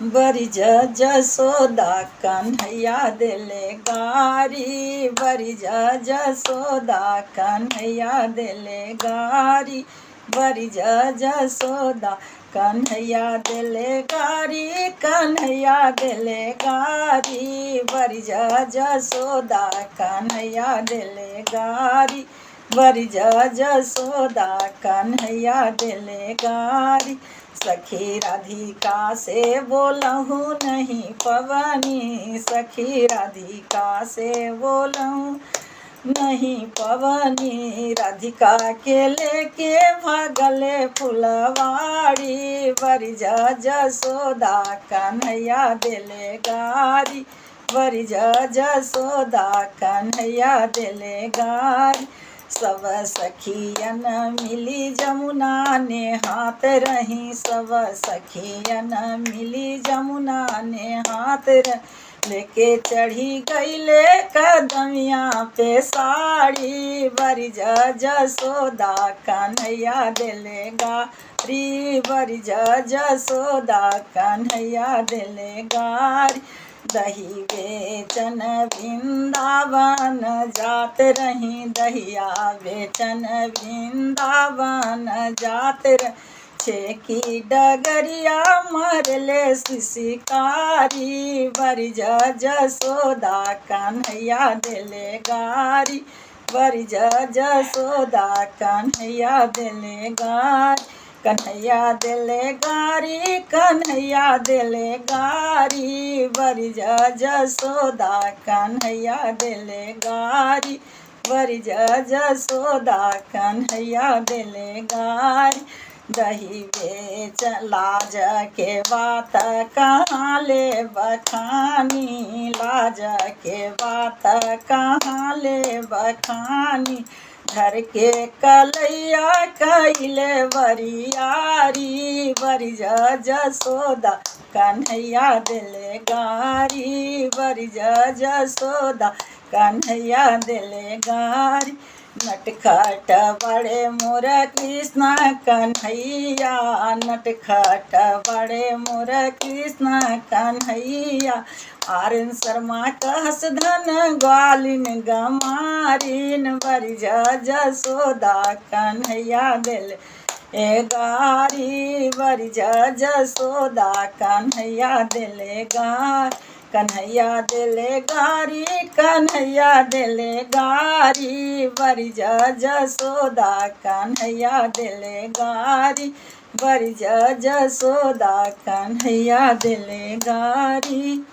बरी जसोदा कन्हैया दिले गारी, बरी जसोदा कन्हैया दिले गारी, बरी जसोदा कन्हैया दिले गारी, कन्हैया दिले गारी, बरी जसोदा कन्हैया दिले गारी, बरी जसोदा कन्हैया दिले गारी। सखी राधिका से बोलहूँ नहीं पवनी, सखी राधिका से बोलहूँ नहीं पवनी, राधिका के लेके भागले फुलवाड़ी, बरी जसोदा कन्हैया दिले गारी, बरी जसोदा कन्हैया दिले गारी। सब सखियन मिली जमुना ने हाथ रही, सब सखियन मिली जमुना ने हाथ लेके चढ़ी गईले कदमिया पे साड़ी, बरी जसोदा कन्हैया दिले गारी, बरी जसोदा कन्हैया दिले गारी। दही बेचन वृंदावन जात रही, दहिया बेचन वृंदावन जात छेकी डगरिया मरले शिकारी, बरी जसोदा कन्हैया दिले गारी, बरी जसोदा कन्हैया दिले गारी, कन्हैया दिले गारी, कन्हैया दिले गारी, बरी जसोदा कन्हैया दिले गारी, बरी जसोदा कन्हैया दिले गारी। दही बेच लाज के बात कहाँ ले बखानी, लाज के बात कहाँ ले बखानी, घर के कलैया कैले बरियारी, बरी जसोदा कन्हैया दिले गारी, बरी जसोदा कन्हैया दिले गारी। नटखट बड़े मोर कृष्ण कन्हैया, नटखट बड़े मोर कृष्ण कन्हैया, आर्यन शर्मा कहस धन ग्वालिन गमारिन, बरी जसोदा कन्हैया दिले गारी, बरी जसोदा कन्हैया दिले गारी, कन्हैया दिले गारी, कन्हैया दिले गारी, बरी जसोदा कन्हैया दिले गारी, बरी जसोदा कन्हैया दिले गारी।